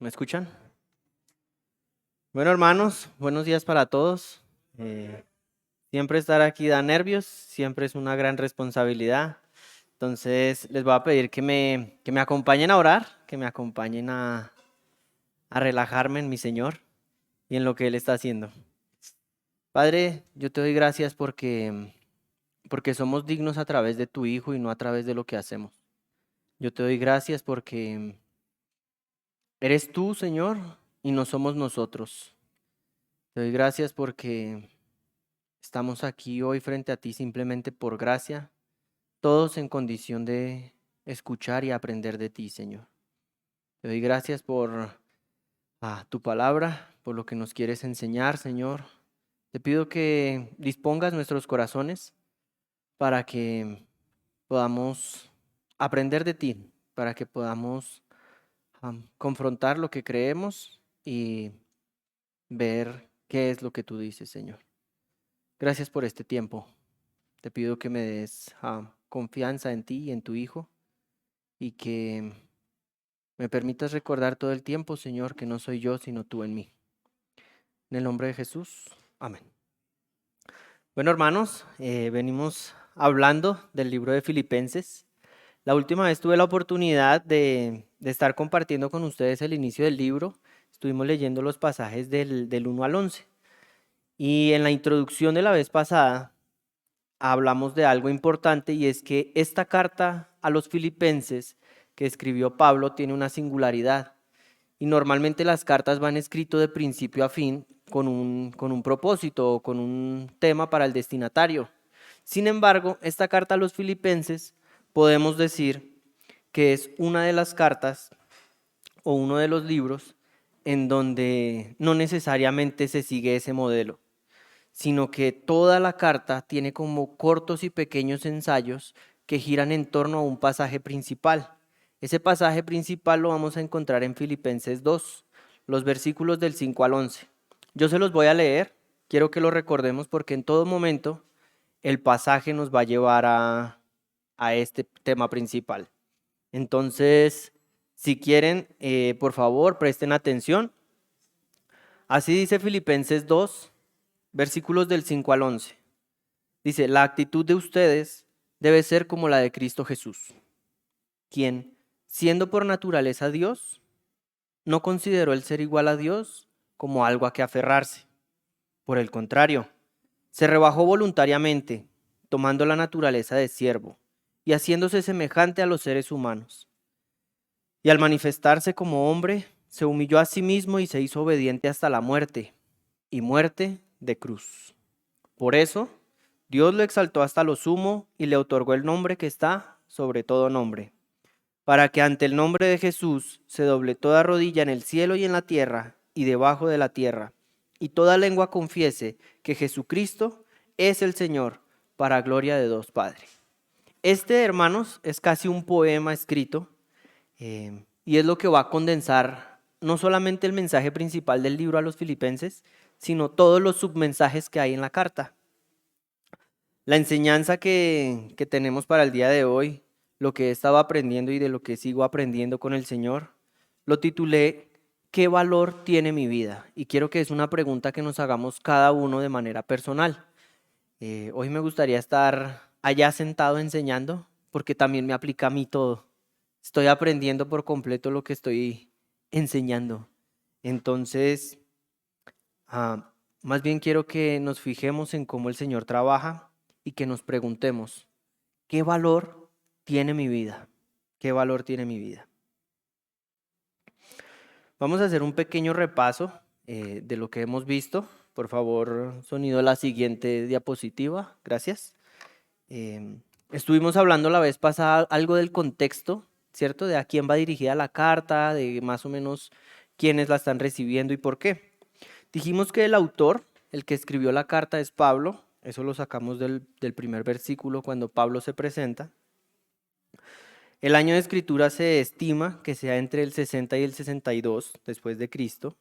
¿Me escuchan? Bueno, hermanos, buenos días para todos. Siempre estar aquí da nervios, siempre es una gran responsabilidad. Entonces, les voy a pedir que me acompañen a orar, que me acompañen a relajarme en mi Señor y en lo que Él está haciendo. Padre, yo te doy gracias porque somos dignos a través de tu Hijo y no a través de lo que hacemos. Yo te doy gracias porque eres tú, Señor, y no somos nosotros. Te doy gracias porque estamos aquí hoy frente a ti simplemente por gracia, todos en condición de escuchar y aprender de ti, Señor. Te doy gracias por tu palabra, por lo que nos quieres enseñar, Señor. Te pido que dispongas nuestros corazones para que podamos aprender de ti, para que podamos confrontar lo que creemos y ver qué es lo que tú dices, Señor. Gracias por este tiempo. Te pido que me des confianza en ti y en tu Hijo y que me permitas recordar todo el tiempo, Señor, que no soy yo, sino tú en mí. En el nombre de Jesús, amén. Bueno, hermanos, venimos hablando del libro de Filipenses. La última vez tuve la oportunidad de estar compartiendo con ustedes el inicio del libro. Estuvimos leyendo los pasajes del 1 al 11. Y en la introducción de la vez pasada hablamos de algo importante y es que esta carta a los filipenses que escribió Pablo tiene una singularidad y normalmente las cartas van escritas de principio a fin con un propósito o con un tema para el destinatario. Sin embargo, esta carta a los filipenses podemos decir que es una de las cartas o uno de los libros en donde no necesariamente se sigue ese modelo, sino que toda la carta tiene como cortos y pequeños ensayos que giran en torno a un pasaje principal. Ese pasaje principal lo vamos a encontrar en Filipenses 2, los versículos del 5 al 11. Yo se los voy a leer, quiero que lo recordemos porque en todo momento el pasaje nos va a llevar a este tema principal. Entonces, si quieren, por favor, presten atención. Así dice Filipenses 2, versículos del 5 al 11. Dice, la actitud de ustedes debe ser como la de Cristo Jesús, quien, siendo por naturaleza Dios, no consideró el ser igual a Dios como algo a que aferrarse. Por el contrario, se rebajó voluntariamente, tomando la naturaleza de siervo y haciéndose semejante a los seres humanos. Y al manifestarse como hombre, se humilló a sí mismo y se hizo obediente hasta la muerte, y muerte de cruz. Por eso, Dios lo exaltó hasta lo sumo y le otorgó el nombre que está sobre todo nombre, para que ante el nombre de Jesús se doble toda rodilla en el cielo y en la tierra y debajo de la tierra, y toda lengua confiese que Jesucristo es el Señor, para gloria de Dios Padre. Este, hermanos, es casi un poema escrito y es lo que va a condensar no solamente el mensaje principal del libro a los filipenses, sino todos los submensajes que hay en la carta. La enseñanza que tenemos para el día de hoy, lo que he estado aprendiendo y de lo que sigo aprendiendo con el Señor, lo titulé ¿qué valor tiene mi vida? Y quiero que es una pregunta que nos hagamos cada uno de manera personal. Hoy me gustaría estar allá sentado enseñando porque también me aplica a mí todo. Estoy aprendiendo por completo lo que estoy enseñando. Entonces, más bien quiero que nos fijemos en cómo el Señor trabaja y que nos preguntemos, ¿qué valor tiene mi vida? ¿Qué valor tiene mi vida? Vamos a hacer un pequeño repaso de lo que hemos visto. Por favor, sonido la siguiente diapositiva. Gracias. Estuvimos hablando la vez pasada algo del contexto, ¿cierto? De a quién va dirigida la carta, de más o menos quiénes la están recibiendo y por qué. Dijimos que el autor, el que escribió la carta, es Pablo. Eso lo sacamos del primer versículo cuando Pablo se presenta. El año de escritura se estima que sea entre el 60 y el 62 después de Cristo.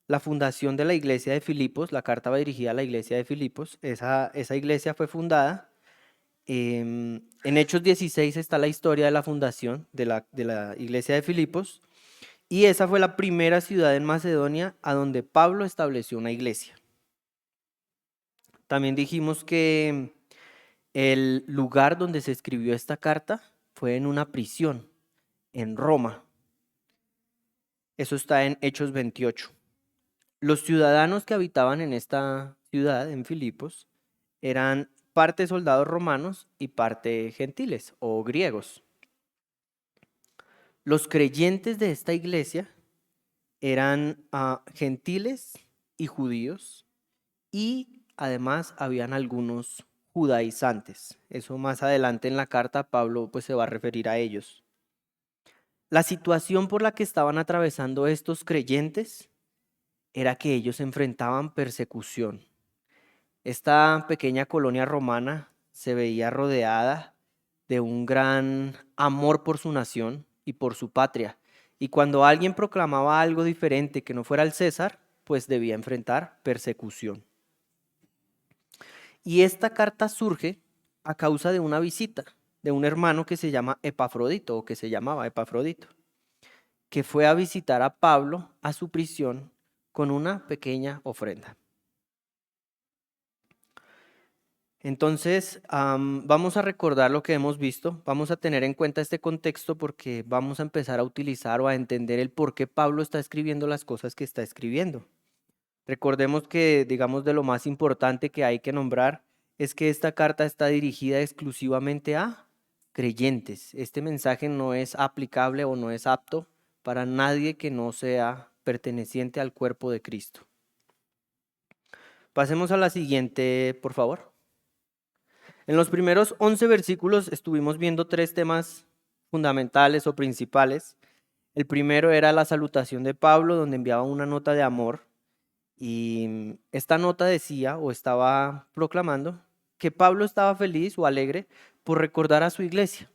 La fundación de la iglesia de Filipos, la carta va dirigida a la iglesia de Filipos. Esa iglesia fue fundada. En Hechos 16 está la historia de la fundación de la iglesia de Filipos. Y esa fue la primera ciudad en Macedonia a donde Pablo estableció una iglesia. También dijimos que el lugar donde se escribió esta carta fue en una prisión, en Roma. Eso está en Hechos 28. Los ciudadanos que habitaban en esta ciudad, en Filipos, eran parte soldados romanos y parte gentiles o griegos. Los creyentes de esta iglesia eran gentiles y judíos, y además habían algunos judaizantes. Eso más adelante en la carta Pablo pues se va a referir a ellos. La situación por la que estaban atravesando estos creyentes era que ellos se enfrentaban persecución. Esta pequeña colonia romana se veía rodeada de un gran amor por su nación y por su patria. Y cuando alguien proclamaba algo diferente que no fuera el César, pues debía enfrentar persecución. Y esta carta surge a causa de una visita de un hermano que se llama Epafrodito, o que se llamaba Epafrodito, que fue a visitar a Pablo a su prisión con una pequeña ofrenda. Entonces, vamos a recordar lo que hemos visto, vamos a tener en cuenta este contexto porque vamos a empezar a utilizar o a entender el por qué Pablo está escribiendo las cosas que está escribiendo. Recordemos que, digamos, de lo más importante que hay que nombrar es que esta carta está dirigida exclusivamente a creyentes. Este mensaje no es aplicable o no es apto para nadie que no sea perteneciente al cuerpo de Cristo. Pasemos a la siguiente, por favor. En los primeros 11 versículos estuvimos viendo 3 temas fundamentales o principales. El primero era la salutación de Pablo, donde enviaba una nota de amor. Y esta nota decía o estaba proclamando que Pablo estaba feliz o alegre por recordar a su iglesia,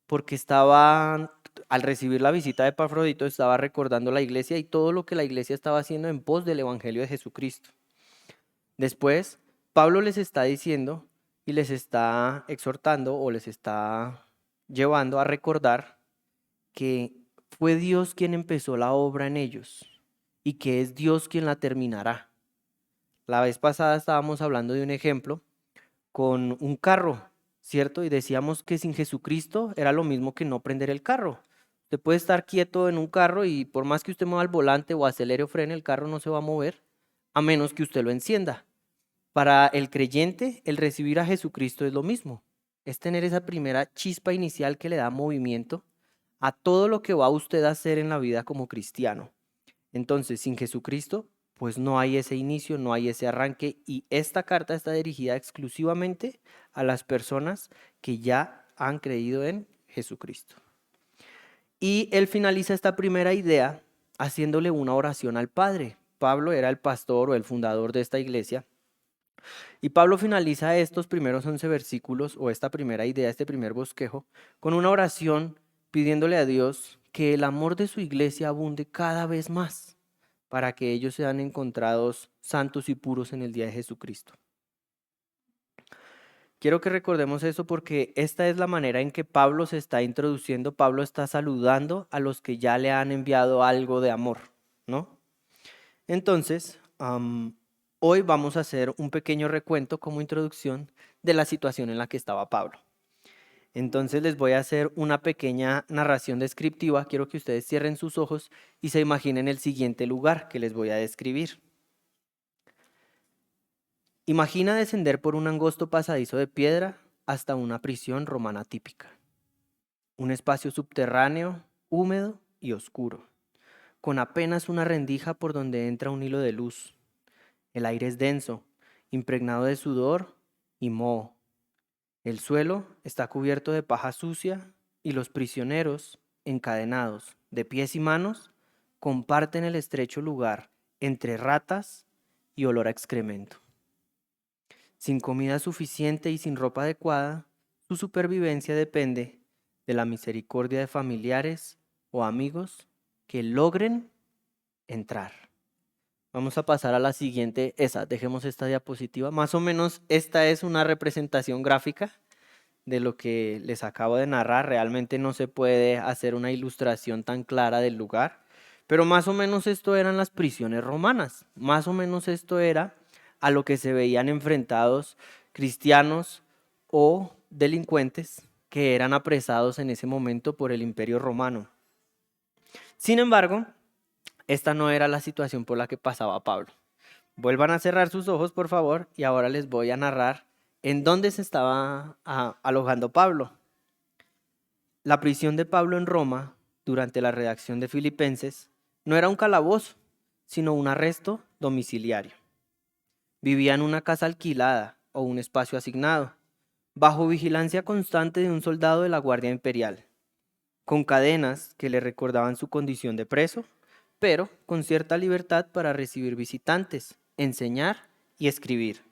porque estaba, al recibir la visita de Epafrodito, estaba recordando la iglesia y todo lo que la iglesia estaba haciendo en pos del evangelio de Jesucristo. Después, Pablo les está diciendo y les está exhortando o les está llevando a recordar que fue Dios quien empezó la obra en ellos y que es Dios quien la terminará. La vez pasada estábamos hablando de un ejemplo con un carro, ¿cierto? Y decíamos que sin Jesucristo era lo mismo que no prender el carro. Usted puede estar quieto en un carro y por más que usted mueva el volante o acelere o frene, el carro no se va a mover a menos que usted lo encienda. Para el creyente, el recibir a Jesucristo es lo mismo. Es tener esa primera chispa inicial que le da movimiento a todo lo que va usted a hacer en la vida como cristiano. Entonces, sin Jesucristo, pues no hay ese inicio, no hay ese arranque, y esta carta está dirigida exclusivamente a las personas que ya han creído en Jesucristo. Y él finaliza esta primera idea haciéndole una oración al Padre. Pablo era el pastor o el fundador de esta iglesia. Y Pablo finaliza estos primeros 11 versículos o esta primera idea, este primer bosquejo, con una oración pidiéndole a Dios que el amor de su iglesia abunde cada vez más para que ellos sean encontrados santos y puros en el día de Jesucristo. Quiero que recordemos eso porque esta es la manera en que Pablo se está introduciendo. Pablo está saludando a los que ya le han enviado algo de amor, ¿no? Entonces, hoy vamos a hacer un pequeño recuento como introducción de la situación en la que estaba Pablo. Entonces les voy a hacer una pequeña narración descriptiva. Quiero que ustedes cierren sus ojos y se imaginen el siguiente lugar que les voy a describir. Imagina descender por un angosto pasadizo de piedra hasta una prisión romana típica. Un espacio subterráneo, húmedo y oscuro, con apenas una rendija por donde entra un hilo de luz. El aire es denso, impregnado de sudor y moho. El suelo está cubierto de paja sucia y los prisioneros, encadenados de pies y manos, comparten el estrecho lugar entre ratas y olor a excremento. Sin comida suficiente y sin ropa adecuada, su supervivencia depende de la misericordia de familiares o amigos que logren entrar. Vamos a pasar a la siguiente, dejemos esta diapositiva. Más o menos esta es una representación gráfica de lo que les acabo de narrar. Realmente no se puede hacer una ilustración tan clara del lugar. Pero más o menos esto eran las prisiones romanas, más o menos esto era a lo que se veían enfrentados cristianos o delincuentes que eran apresados en ese momento por el Imperio Romano. Sin embargo, esta no era la situación por la que pasaba Pablo. Vuelvan a cerrar sus ojos, por favor, y ahora les voy a narrar en dónde se estaba alojando Pablo. La prisión de Pablo en Roma, durante la redacción de Filipenses, no era un calabozo, sino un arresto domiciliario. Vivía en una casa alquilada o un espacio asignado, bajo vigilancia constante de un soldado de la Guardia Imperial, con cadenas que le recordaban su condición de preso, pero con cierta libertad para recibir visitantes, enseñar y escribir.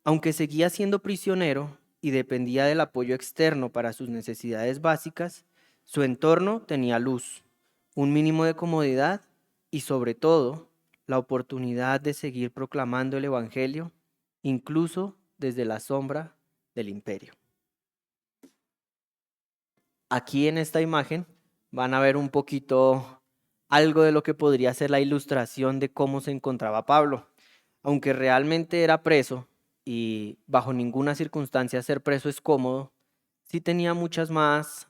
Aunque seguía siendo prisionero y dependía del apoyo externo para sus necesidades básicas, su entorno tenía luz, un mínimo de comodidad y, sobre todo, la oportunidad de seguir proclamando el Evangelio, incluso desde la sombra del imperio. Aquí en esta imagen van a ver un poquito algo de lo que podría ser la ilustración de cómo se encontraba Pablo. Aunque realmente era preso y bajo ninguna circunstancia ser preso es cómodo, sí tenía muchas más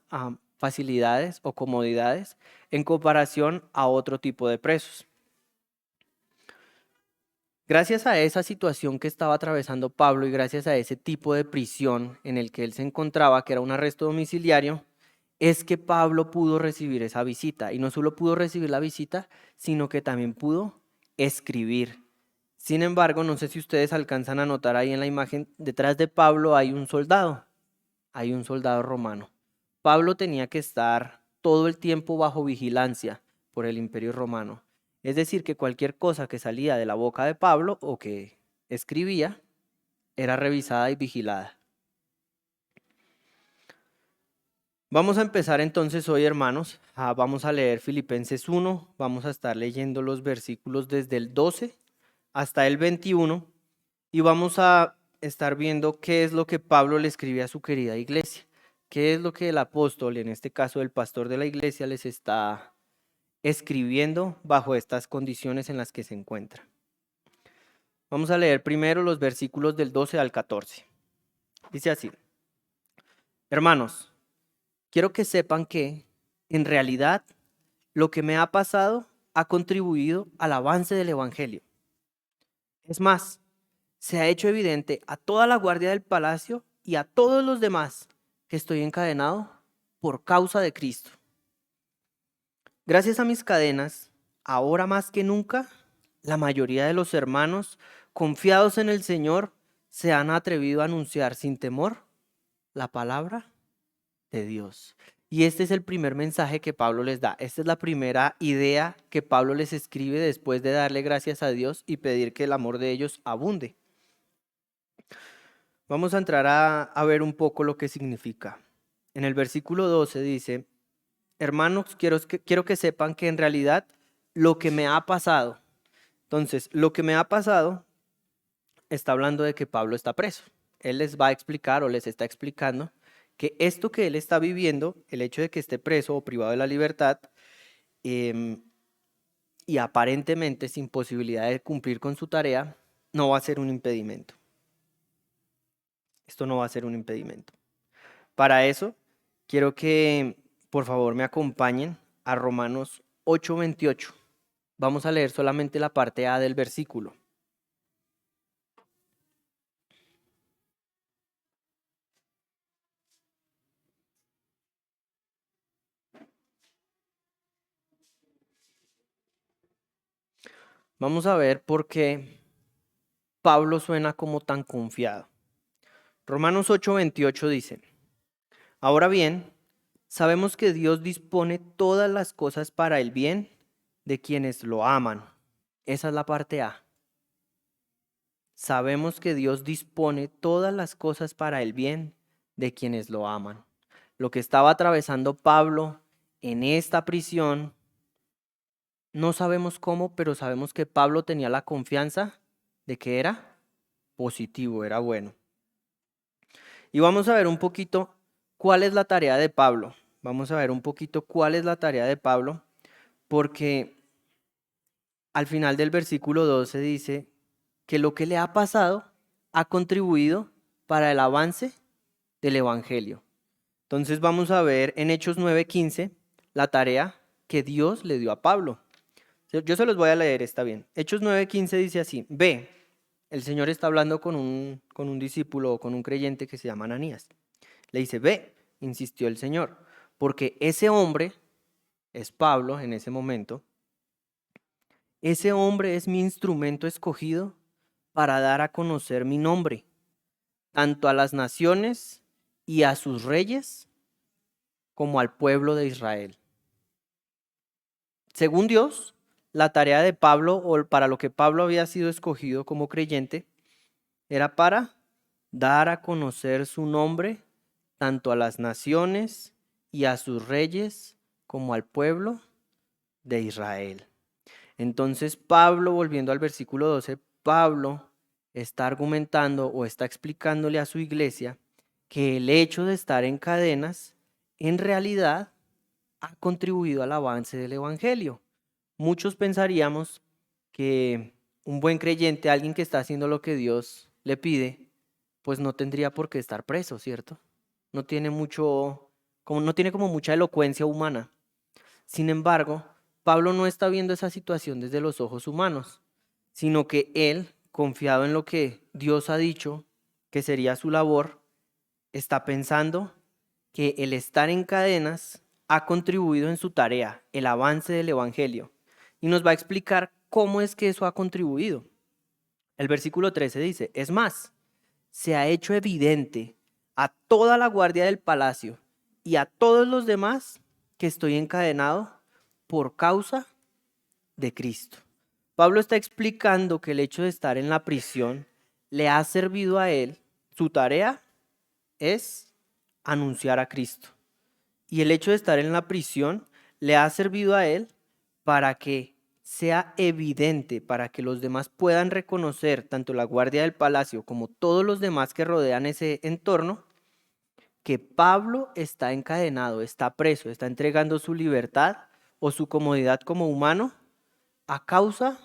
facilidades o comodidades en comparación a otro tipo de presos. Gracias a esa situación que estaba atravesando Pablo y gracias a ese tipo de prisión en el que él se encontraba, que era un arresto domiciliario, es que Pablo pudo recibir esa visita. Y no solo pudo recibir la visita, sino que también pudo escribir. Sin embargo, no sé si ustedes alcanzan a notar ahí en la imagen, detrás de Pablo hay un soldado romano. Pablo tenía que estar todo el tiempo bajo vigilancia por el Imperio Romano. Es decir, que cualquier cosa que salía de la boca de Pablo o que escribía era revisada y vigilada. Vamos a empezar entonces hoy, hermanos. Vamos a leer Filipenses 1. Vamos a estar leyendo los versículos desde el 12 hasta el 21 y vamos a estar viendo qué es lo que Pablo le escribe a su querida iglesia. ¿Qué es lo que el apóstol, en este caso el pastor de la iglesia, les está escribiendo bajo estas condiciones en las que se encuentra? Vamos a leer primero los versículos del 12 al 14. Dice así: Hermanos, quiero que sepan que, en realidad, lo que me ha pasado ha contribuido al avance del Evangelio. Es más, se ha hecho evidente a toda la guardia del palacio y a todos los demás que estoy encadenado por causa de Cristo. Gracias a mis cadenas, ahora más que nunca, la mayoría de los hermanos confiados en el Señor se han atrevido a anunciar sin temor la palabra de Dios. Y este es el primer mensaje que Pablo les da. Esta es la primera idea que Pablo les escribe después de darle gracias a Dios y pedir que el amor de ellos abunde. Vamos a entrar a ver un poco lo que significa. En el versículo 12 dice: Hermanos, quiero que sepan que en realidad lo que me ha pasado. Entonces, lo que me ha pasado está hablando de que Pablo está preso. Él les va a explicar o les está explicando que esto que él está viviendo, el hecho de que esté preso o privado de la libertad y aparentemente sin posibilidad de cumplir con su tarea, no va a ser un impedimento. Esto no va a ser un impedimento. Para eso, quiero que por favor me acompañen a Romanos 8:28. Vamos a leer solamente la parte A del versículo. Vamos a ver por qué Pablo suena como tan confiado. Romanos 8:28 dice: Ahora bien, sabemos que Dios dispone todas las cosas para el bien de quienes lo aman. Esa es la parte A. Sabemos que Dios dispone todas las cosas para el bien de quienes lo aman. Lo que estaba atravesando Pablo en esta prisión, no sabemos cómo, pero sabemos que Pablo tenía la confianza de que era positivo, era bueno. Y vamos a ver un poquito cuál es la tarea de Pablo. Vamos a ver un poquito cuál es la tarea de Pablo porque al final del versículo 12 dice que lo que le ha pasado ha contribuido para el avance del Evangelio. Entonces vamos a ver en Hechos 9:15 la tarea que Dios le dio a Pablo. Yo se los voy a leer, está bien. Hechos 9:15 dice así: Ve, el Señor está hablando con un discípulo o con un creyente que se llama Ananías. Le dice: ve, insistió el Señor, porque ese hombre, es Pablo en ese momento, ese hombre es mi instrumento escogido para dar a conocer mi nombre, tanto a las naciones y a sus reyes, como al pueblo de Israel. Según Dios, la tarea de Pablo, o para lo que Pablo había sido escogido como creyente, era para dar a conocer su nombre tanto a las naciones y a sus reyes como al pueblo de Israel. Entonces Pablo, volviendo al versículo 12, Pablo está argumentando o está explicándole a su iglesia que el hecho de estar en cadenas en realidad ha contribuido al avance del evangelio. Muchos pensaríamos que un buen creyente, alguien que está haciendo lo que Dios le pide, pues no tendría por qué estar preso, ¿cierto? No tiene no tiene como mucha elocuencia humana. Sin embargo, Pablo no está viendo esa situación desde los ojos humanos, sino que él, confiado en lo que Dios ha dicho que sería su labor, está pensando que el estar en cadenas ha contribuido en su tarea, el avance del evangelio, y nos va a explicar cómo es que eso ha contribuido. El versículo 13 dice: es más, se ha hecho evidente a toda la guardia del palacio y a todos los demás que estoy encadenado por causa de Cristo. Pablo está explicando que el hecho de estar en la prisión le ha servido a él. Su tarea es anunciar a Cristo. Y el hecho de estar en la prisión le ha servido a él para que sea evidente, para que los demás puedan reconocer, tanto la guardia del palacio como todos los demás que rodean ese entorno, que Pablo está encadenado, está preso, está entregando su libertad o su comodidad como humano a causa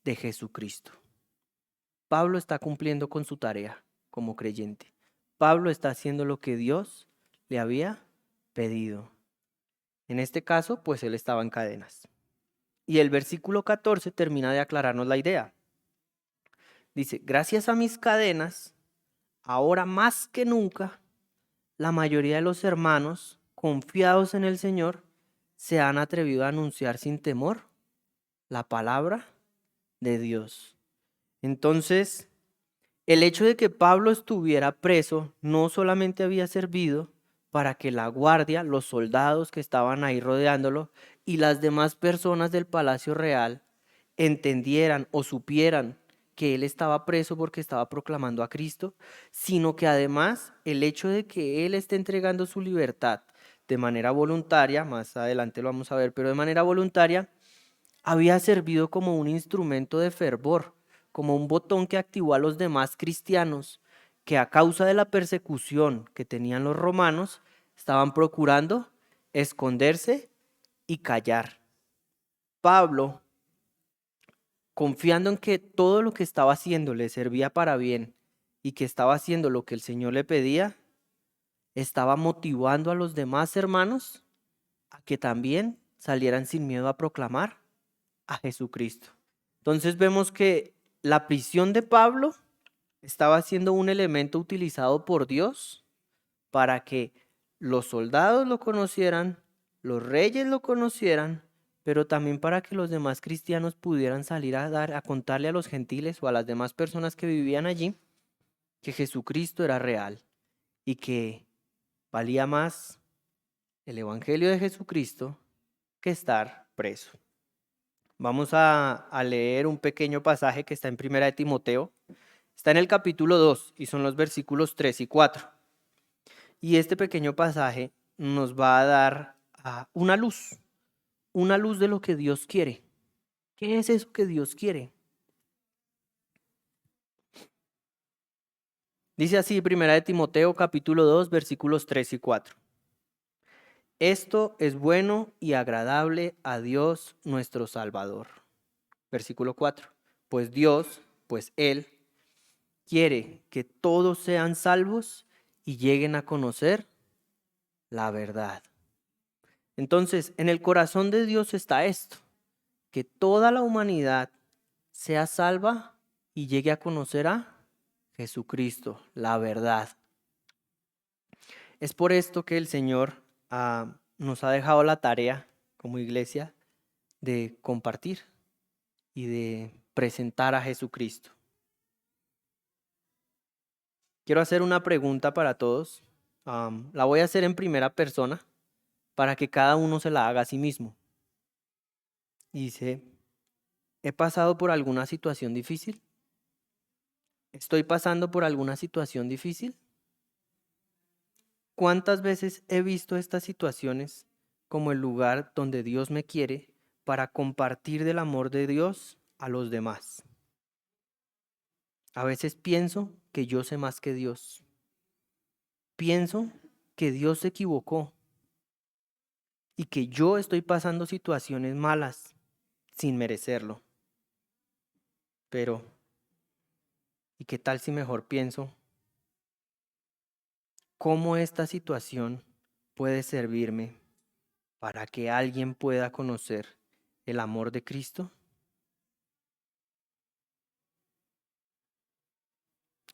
de Jesucristo. Pablo está cumpliendo con su tarea como creyente. Pablo está haciendo lo que Dios le había pedido. En este caso, pues él estaba en cadenas. Y el versículo 14 termina de aclararnos la idea. Dice: gracias a mis cadenas, ahora más que nunca, la mayoría de los hermanos, confiados en el Señor, se han atrevido a anunciar sin temor la palabra de Dios. Entonces, el hecho de que Pablo estuviera preso no solamente había servido para que la guardia, los soldados que estaban ahí rodeándolo y las demás personas del palacio real entendieran o supieran que él estaba preso porque estaba proclamando a Cristo, sino que además el hecho de que él esté entregando su libertad de manera voluntaria, más adelante lo vamos a ver, pero de manera voluntaria, había servido como un instrumento de fervor, como un botón que activó a los demás cristianos que a causa de la persecución que tenían los romanos estaban procurando esconderse y callar. Pablo, confiando en que todo lo que estaba haciendo le servía para bien y que estaba haciendo lo que el Señor le pedía, estaba motivando a los demás hermanos a que también salieran sin miedo a proclamar a Jesucristo. Entonces vemos que la prisión de Pablo estaba siendo un elemento utilizado por Dios para que los soldados lo conocieran, los reyes lo conocieran, pero también para que los demás cristianos pudieran salir a contarle a los gentiles o a las demás personas que vivían allí que Jesucristo era real y que valía más el evangelio de Jesucristo que estar preso. Vamos a leer un pequeño pasaje que está en Primera de Timoteo. Está en el capítulo 2 y son los versículos 3 y 4. Y este pequeño pasaje nos va a dar una luz de lo que Dios quiere. ¿Qué es eso que Dios quiere? Dice así Primera de Timoteo capítulo 2 versículos 3 y 4. Esto es bueno y agradable a Dios nuestro Salvador. Versículo 4. Pues Él quiere que todos sean salvos y lleguen a conocer la verdad. Entonces, en el corazón de Dios está esto, que toda la humanidad sea salva y llegue a conocer a Jesucristo, la verdad. Es por esto que el Señor nos ha dejado la tarea como iglesia de compartir y de presentar a Jesucristo. Quiero hacer una pregunta para todos. La voy a hacer en primera persona para que cada uno se la haga a sí mismo. Dice, ¿he pasado por alguna situación difícil? ¿Estoy pasando por alguna situación difícil? ¿Cuántas veces he visto estas situaciones como el lugar donde Dios me quiere para compartir del amor de Dios a los demás? A veces pienso que yo sé más que Dios. Pienso que Dios se equivocó y que yo estoy pasando situaciones malas sin merecerlo. Pero, ¿y qué tal si mejor pienso cómo esta situación puede servirme para que alguien pueda conocer el amor de Cristo?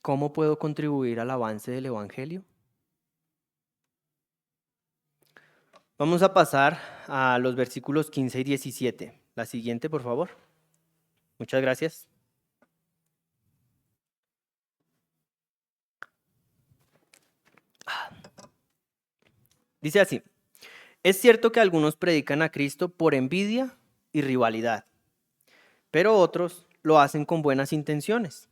¿Cómo puedo contribuir al avance del Evangelio? Vamos a pasar a los versículos 15 y 17. La siguiente, por favor. Muchas gracias. Dice así, es cierto que algunos predican a Cristo por envidia y rivalidad, pero otros lo hacen con buenas intenciones.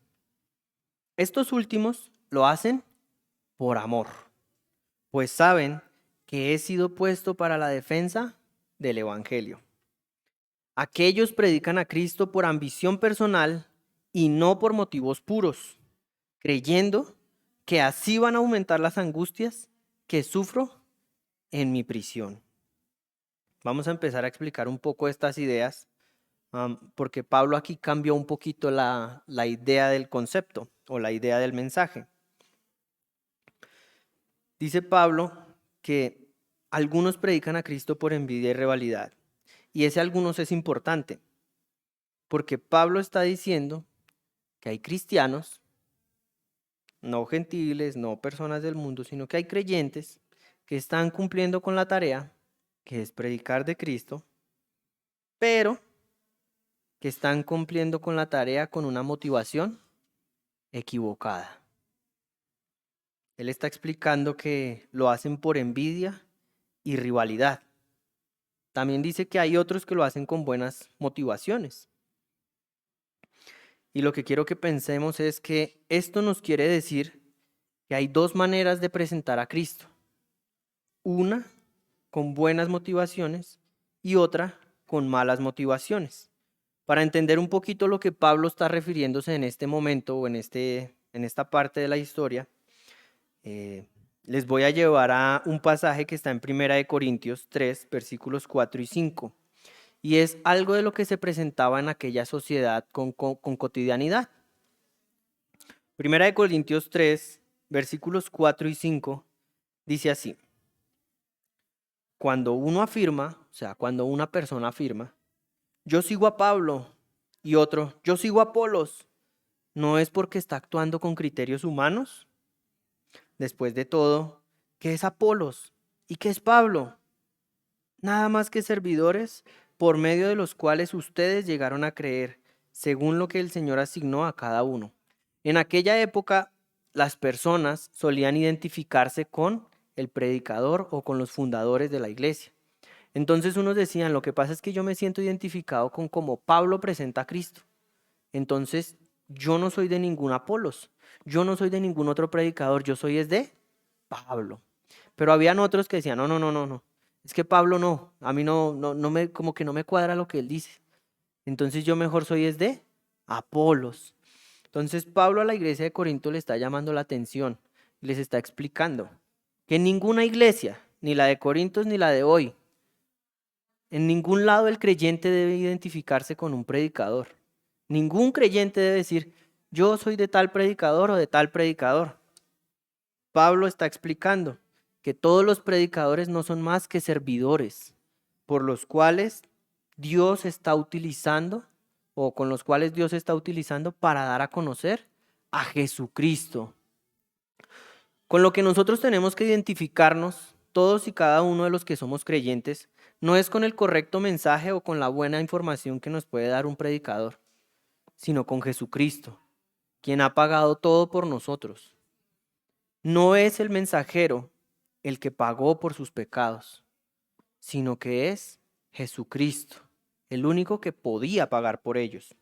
Estos últimos lo hacen por amor, pues saben que he sido puesto para la defensa del Evangelio. Aquellos predican a Cristo por ambición personal y no por motivos puros, creyendo que así van a aumentar las angustias que sufro en mi prisión. Vamos a empezar a explicar un poco estas ideas, porque Pablo aquí cambió un poquito la idea del concepto o la idea del mensaje. Dice Pablo que algunos predican a Cristo por envidia y rivalidad. Y ese algunos es importante, porque Pablo está diciendo que hay cristianos, no gentiles, no personas del mundo, sino que hay creyentes que están cumpliendo con la tarea, que es predicar de Cristo, pero que están cumpliendo con la tarea con una motivación equivocada. Él está explicando que lo hacen por envidia y rivalidad. También dice que hay otros que lo hacen con buenas motivaciones. Y lo que quiero que pensemos es que esto nos quiere decir que hay dos maneras de presentar a Cristo. Una con buenas motivaciones y otra con malas motivaciones. Para entender un poquito lo que Pablo está refiriéndose en este momento o en esta parte de la historia, les voy a llevar a un pasaje que está en 1 Corintios 3, versículos 4 y 5. Y es algo de lo que se presentaba en aquella sociedad con cotidianidad. 1 Corintios 3, versículos 4 y 5, dice así. Cuando uno afirma, o sea, cuando una persona afirma, yo sigo a Pablo, y otro, yo sigo a Apolos, ¿no es porque está actuando con criterios humanos? Después de todo, ¿qué es Apolos? ¿Y qué es Pablo? Nada más que servidores por medio de los cuales ustedes llegaron a creer, según lo que el Señor asignó a cada uno. En aquella época, las personas solían identificarse con el predicador o con los fundadores de la iglesia. Entonces unos decían, lo que pasa es que yo me siento identificado con cómo Pablo presenta a Cristo. Entonces yo no soy de ningún Apolos, yo no soy de ningún otro predicador, yo soy es de Pablo. Pero habían otros que decían, no, es que Pablo no, a mí como que no me cuadra lo que él dice. Entonces yo mejor soy es de Apolos. Entonces Pablo a la iglesia de Corinto le está llamando la atención, les está explicando que ninguna iglesia, ni la de Corintios, ni la de hoy. En ningún lado el creyente debe identificarse con un predicador. Ningún creyente debe decir, yo soy de tal predicador o de tal predicador. Pablo está explicando que todos los predicadores no son más que servidores por los cuales Dios está utilizando o con los cuales Dios está utilizando para dar a conocer a Jesucristo. Con lo que nosotros tenemos que identificarnos, todos y cada uno de los que somos creyentes, no es con el correcto mensaje o con la buena información que nos puede dar un predicador, sino con Jesucristo, quien ha pagado todo por nosotros. No es el mensajero el que pagó por sus pecados, sino que es Jesucristo, el único que podía pagar por ellos.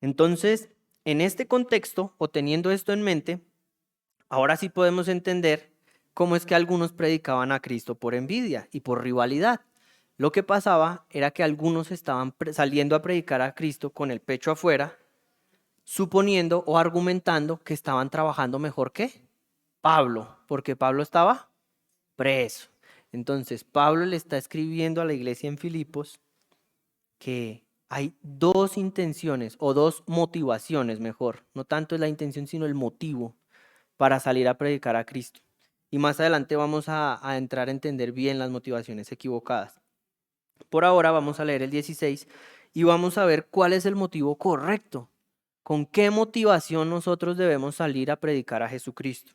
Entonces, en este contexto, o teniendo esto en mente, ahora sí podemos entender cómo es que algunos predicaban a Cristo por envidia y por rivalidad. Lo que pasaba era que algunos estaban saliendo a predicar a Cristo con el pecho afuera, suponiendo o argumentando que estaban trabajando mejor que Pablo, porque Pablo estaba preso. Entonces, Pablo le está escribiendo a la iglesia en Filipos que hay dos intenciones o dos motivaciones, mejor. No tanto es la intención, sino el motivo para salir a predicar a Cristo. Y más adelante vamos a entrar a entender bien las motivaciones equivocadas. Por ahora vamos a leer el 16 y vamos a ver cuál es el motivo correcto. ¿Con qué motivación nosotros debemos salir a predicar a Jesucristo?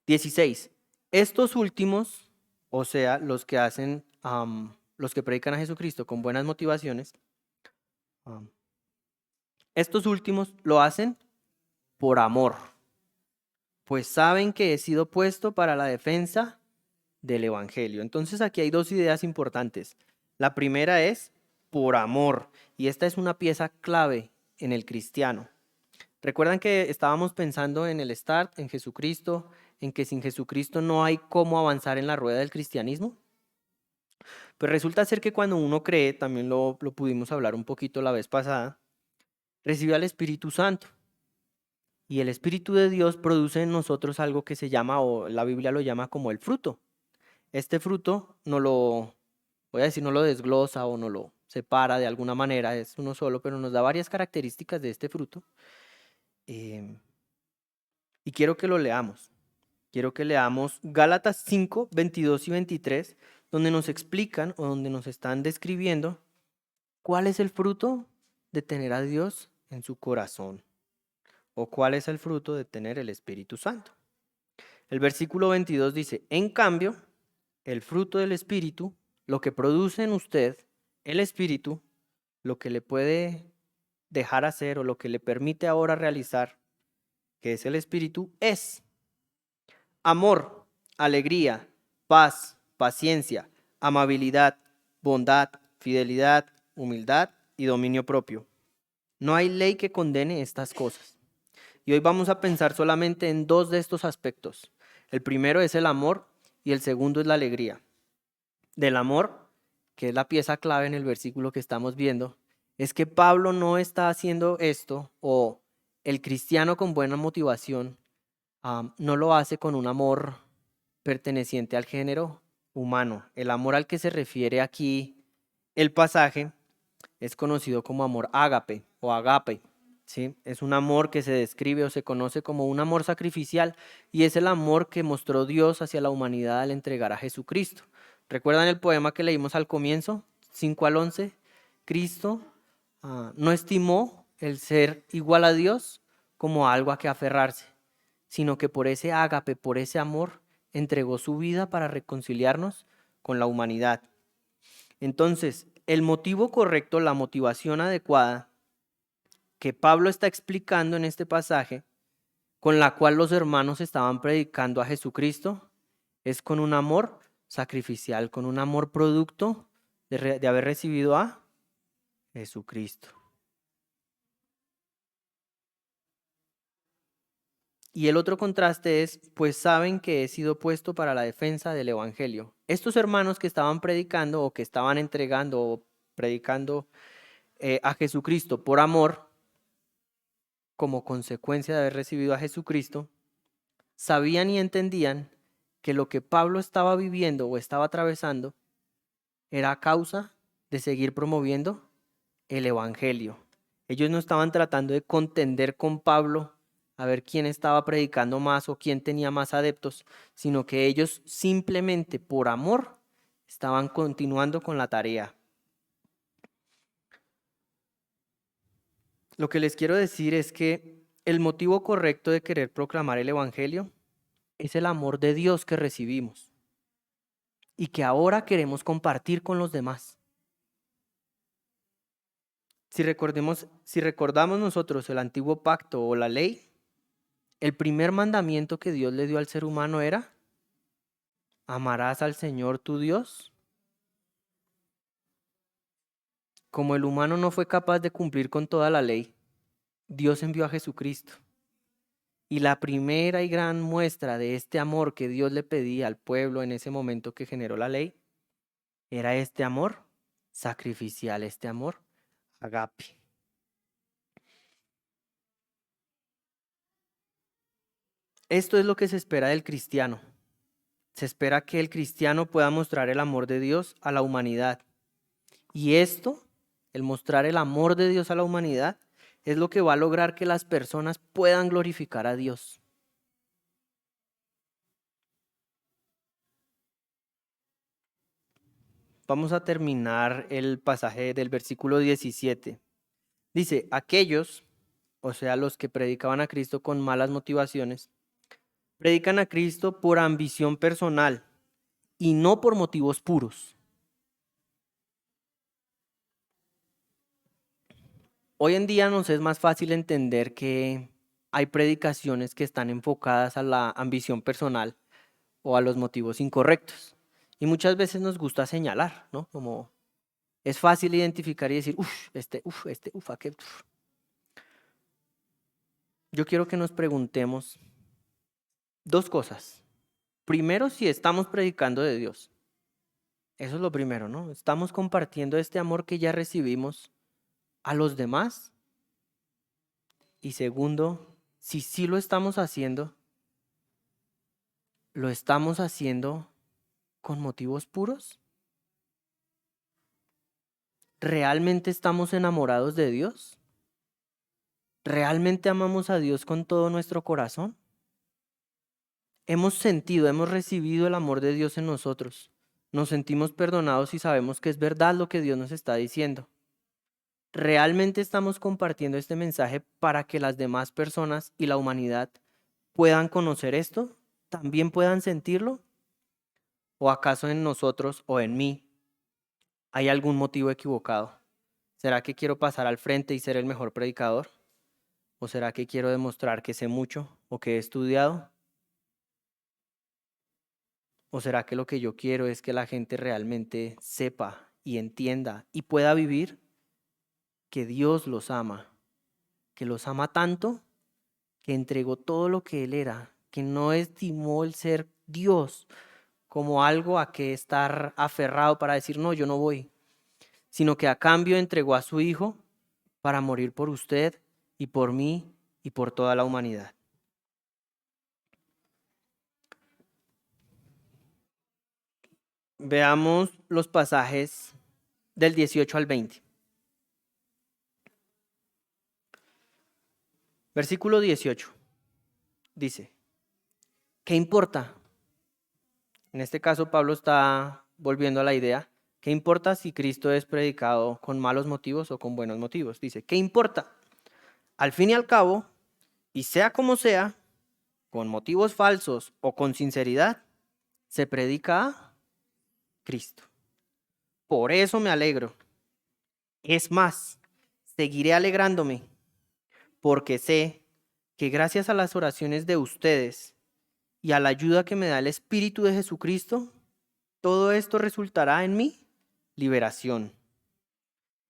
16. Estos últimos, o sea, los que hacen, los que predican a Jesucristo con buenas motivaciones, estos últimos lo hacen por amor, pues saben que he sido puesto para la defensa del Evangelio. Entonces aquí hay dos ideas importantes. La primera es por amor, y esta es una pieza clave en el cristiano. ¿Recuerdan que estábamos pensando en el start, en Jesucristo, en que sin Jesucristo no hay cómo avanzar en la rueda del cristianismo? Pues resulta ser que cuando uno cree, también lo pudimos hablar un poquito la vez pasada, recibe al Espíritu Santo. Y el Espíritu de Dios produce en nosotros algo que se llama, o la Biblia lo llama como el fruto. Este fruto no lo, voy a decir, no lo desglosa o no lo separa de alguna manera, es uno solo, pero nos da varias características de este fruto. Y quiero que lo leamos. Quiero que leamos Gálatas 5, 22 y 23, donde nos explican o donde nos están describiendo cuál es el fruto de tener a Dios en su corazón o cuál es el fruto de tener el Espíritu Santo. El versículo 22 dice, en cambio, el fruto del Espíritu, lo que produce en usted el Espíritu, lo que le puede dejar hacer o lo que le permite ahora realizar, que es el Espíritu, es amor, alegría, paz, paciencia, amabilidad, bondad, fidelidad, humildad y dominio propio. No hay ley que condene estas cosas. Y hoy vamos a pensar solamente en dos de estos aspectos. El primero es el amor y el segundo es la alegría. Del amor, que es la pieza clave en el versículo que estamos viendo, es que Pablo no está haciendo esto, o el cristiano con buena motivación no lo hace con un amor perteneciente al género humano. El amor al que se refiere aquí el pasaje es conocido como amor ágape o agape. ¿Sí? Es un amor que se describe o se conoce como un amor sacrificial y es el amor que mostró Dios hacia la humanidad al entregar a Jesucristo. ¿Recuerdan el poema que leímos al comienzo? 5 al 11. Cristo no estimó el ser igual a Dios como algo a que aferrarse, sino que por ese ágape, por ese amor, entregó su vida para reconciliarnos con la humanidad. Entonces, el motivo correcto, la motivación adecuada que Pablo está explicando en este pasaje, con la cual los hermanos estaban predicando a Jesucristo, es con un amor sacrificial, con un amor producto de haber recibido a Jesucristo. Y el otro contraste es, pues saben que he sido puesto para la defensa del Evangelio. Estos hermanos que estaban predicando o que estaban entregando o predicando a Jesucristo por amor, como consecuencia de haber recibido a Jesucristo, sabían y entendían que lo que Pablo estaba viviendo o estaba atravesando era a causa de seguir promoviendo el evangelio. Ellos no estaban tratando de contender con Pablo a ver quién estaba predicando más o quién tenía más adeptos, sino que ellos simplemente por amor estaban continuando con la tarea. Lo que les quiero decir es que el motivo correcto de querer proclamar el evangelio es el amor de Dios que recibimos y que ahora queremos compartir con los demás. Si recordamos nosotros el antiguo pacto o la ley, el primer mandamiento que Dios le dio al ser humano era: amarás al Señor tu Dios. Como el humano no fue capaz de cumplir con toda la ley, Dios envió a Jesucristo. Y la primera y gran muestra de este amor que Dios le pedía al pueblo en ese momento que generó la ley era este amor sacrificial, este amor agape. Esto es lo que se espera del cristiano. Se espera que el cristiano pueda mostrar el amor de Dios a la humanidad. Y esto, el mostrar el amor de Dios a la humanidad, es lo que va a lograr que las personas puedan glorificar a Dios. Vamos a terminar el pasaje del versículo 17. Dice: aquellos, o sea, los que predicaban a Cristo con malas motivaciones, predican a Cristo por ambición personal y no por motivos puros. Hoy en día nos es más fácil entender que hay predicaciones que están enfocadas a la ambición personal o a los motivos incorrectos. Y muchas veces nos gusta señalar, ¿no? Como es fácil identificar y decir, aquel. Yo quiero que nos preguntemos dos cosas. Primero, si estamos predicando de Dios. Eso es lo primero, ¿no? ¿Estamos compartiendo este amor que ya recibimos a los demás? Y segundo, si sí lo estamos haciendo con motivos puros. ¿Realmente estamos enamorados de Dios? ¿Realmente amamos a Dios con todo nuestro corazón? Hemos recibido el amor de Dios en nosotros. Nos sentimos perdonados y sabemos que es verdad lo que Dios nos está diciendo. ¿Realmente estamos compartiendo este mensaje para que las demás personas y la humanidad puedan conocer esto? ¿También puedan sentirlo? ¿O acaso en nosotros o en mí hay algún motivo equivocado? ¿Será que quiero pasar al frente y ser el mejor predicador? ¿O será que quiero demostrar que sé mucho o que he estudiado? ¿O será que lo que yo quiero es que la gente realmente sepa y entienda y pueda vivir que Dios los ama, que los ama tanto que entregó todo lo que Él era, que no estimó el ser Dios como algo a que estar aferrado para decir, no, yo no voy, sino que a cambio entregó a su Hijo para morir por usted y por mí y por toda la humanidad? Veamos los pasajes del 18 al 20. Versículo 18 dice: ¿qué importa? En este caso Pablo está volviendo a la idea. ¿Qué importa si Cristo es predicado con malos motivos o con buenos motivos? Dice, ¿qué importa? Al fin y al cabo, y sea como sea, con motivos falsos o con sinceridad, se predica a Cristo. Por eso me alegro. Es más, seguiré alegrándome, porque sé que gracias a las oraciones de ustedes y a la ayuda que me da el Espíritu de Jesucristo, todo esto resultará en mi liberación.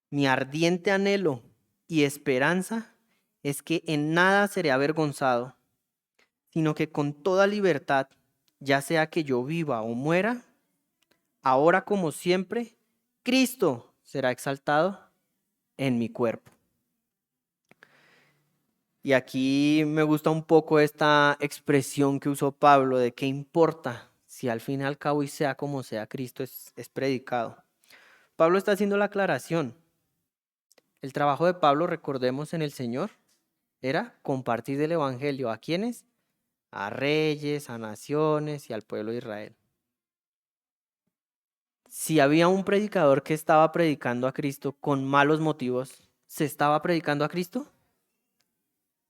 Mi ardiente anhelo y esperanza es que en nada seré avergonzado, sino que con toda libertad, ya sea que yo viva o muera, ahora como siempre, Cristo será exaltado en mi cuerpo. Y aquí me gusta un poco esta expresión que usó Pablo de qué importa si al fin y al cabo y sea como sea, Cristo es predicado. Pablo está haciendo la aclaración. El trabajo de Pablo, recordemos en el Señor, era compartir el evangelio. ¿A quiénes? A reyes, a naciones y al pueblo de Israel. Si había un predicador que estaba predicando a Cristo con malos motivos, ¿se estaba predicando a Cristo?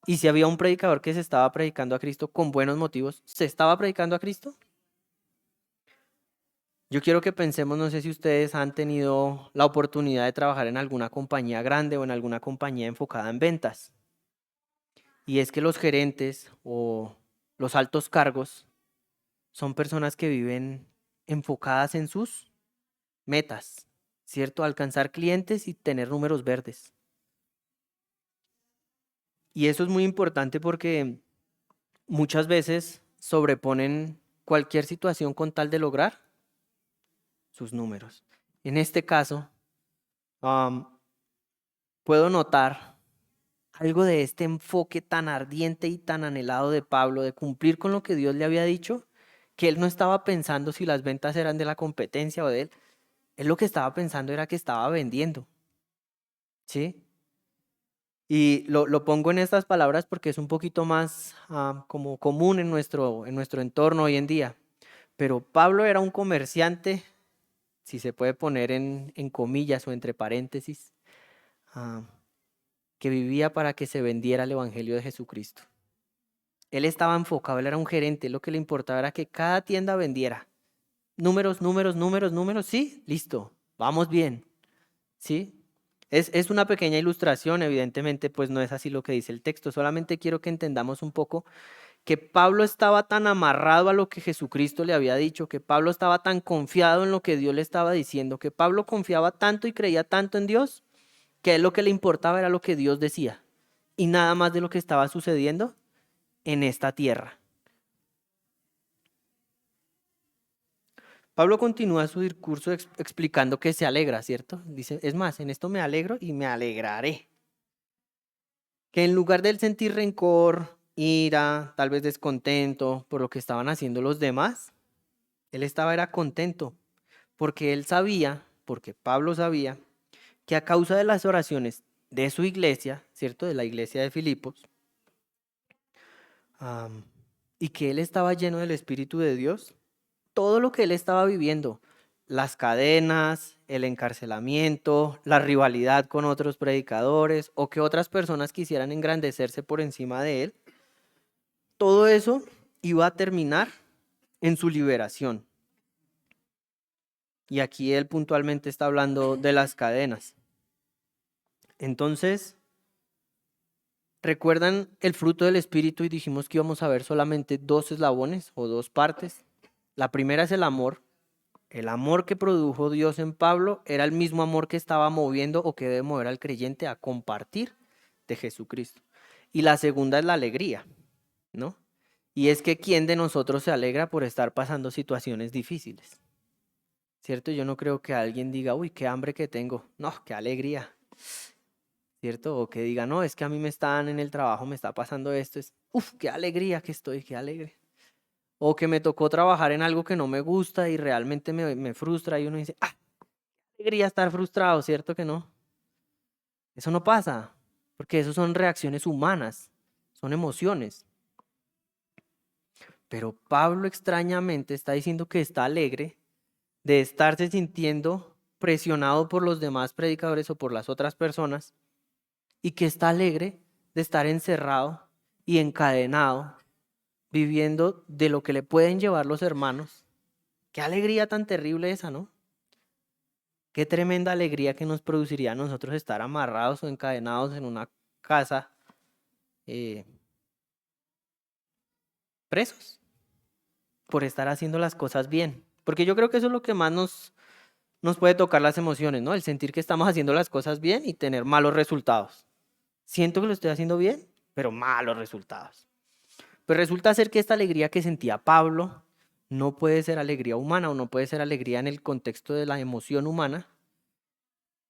Y si había un predicador que se estaba predicando a Cristo con buenos motivos, ¿se estaba predicando a Cristo? Yo quiero que pensemos, no sé si ustedes han tenido la oportunidad de trabajar en alguna compañía grande o en alguna compañía enfocada en ventas. Y es que los gerentes o los altos cargos son personas que viven enfocadas en sus metas, ¿cierto? Alcanzar clientes y tener números verdes. Y eso es muy importante porque muchas veces sobreponen cualquier situación con tal de lograr sus números. En este caso, puedo notar algo de este enfoque tan ardiente y tan anhelado de Pablo de cumplir con lo que Dios le había dicho, que él no estaba pensando si las ventas eran de la competencia o de él. Él lo que estaba pensando era que estaba vendiendo, ¿sí? Y lo pongo en estas palabras porque es un poquito más como común en nuestro entorno hoy en día. Pero Pablo era un comerciante, si se puede poner en comillas o entre paréntesis, ah, que vivía para que se vendiera el Evangelio de Jesucristo. Él estaba enfocado, él era un gerente, lo que le importaba era que cada tienda vendiera. Números, números, números, números, sí, listo, vamos bien, ¿sí? Es una pequeña ilustración, evidentemente, pues no es así lo que dice el texto, solamente quiero que entendamos un poco que Pablo estaba tan amarrado a lo que Jesucristo le había dicho, que Pablo estaba tan confiado en lo que Dios le estaba diciendo, que Pablo confiaba tanto y creía tanto en Dios, que a él lo que le importaba era lo que Dios decía y nada más de lo que estaba sucediendo en esta tierra. Pablo continúa su discurso explicando que se alegra, ¿cierto? Dice, es más, en esto me alegro y me alegraré. Que en lugar de él sentir rencor, ira, tal vez descontento por lo que estaban haciendo los demás, él era contento, porque él sabía, porque Pablo sabía, que a causa de las oraciones de su iglesia, ¿cierto? De la iglesia de Filipos, y que él estaba lleno del Espíritu de Dios, todo lo que él estaba viviendo, las cadenas, el encarcelamiento, la rivalidad con otros predicadores o que otras personas quisieran engrandecerse por encima de él, todo eso iba a terminar en su liberación. Y aquí él puntualmente está hablando de las cadenas. Entonces, ¿recuerdan el fruto del Espíritu? Y dijimos que íbamos a ver solamente dos eslabones o dos partes. La primera es el amor. El amor que produjo Dios en Pablo era el mismo amor que estaba moviendo o que debe mover al creyente a compartir de Jesucristo. Y la segunda es la alegría, ¿no? Y es que ¿quién de nosotros se alegra por estar pasando situaciones difíciles? ¿Cierto? Yo no creo que alguien diga, uy, qué hambre que tengo. No, qué alegría. ¿Cierto? O que diga, no, es que a mí me están en el trabajo, me está pasando esto. Es, uf, qué alegría que estoy, qué alegre. O que me tocó trabajar en algo que no me gusta y realmente me frustra y uno dice, ah, qué alegría estar frustrado, ¿cierto que no? Eso no pasa, porque eso son reacciones humanas, son emociones. Pero Pablo extrañamente está diciendo que está alegre de estarse sintiendo presionado por los demás predicadores o por las otras personas y que está alegre de estar encerrado y encadenado, viviendo de lo que le pueden llevar los hermanos. Qué alegría tan terrible esa, ¿no? Qué tremenda alegría que nos produciría a nosotros estar amarrados o encadenados en una casa, eh, presos, por estar haciendo las cosas bien. Porque yo creo que eso es lo que más nos puede tocar las emociones, ¿no? El sentir que estamos haciendo las cosas bien y tener malos resultados. Siento que lo estoy haciendo bien, pero malos resultados. Pues resulta ser que esta alegría que sentía Pablo no puede ser alegría humana o no puede ser alegría en el contexto de la emoción humana,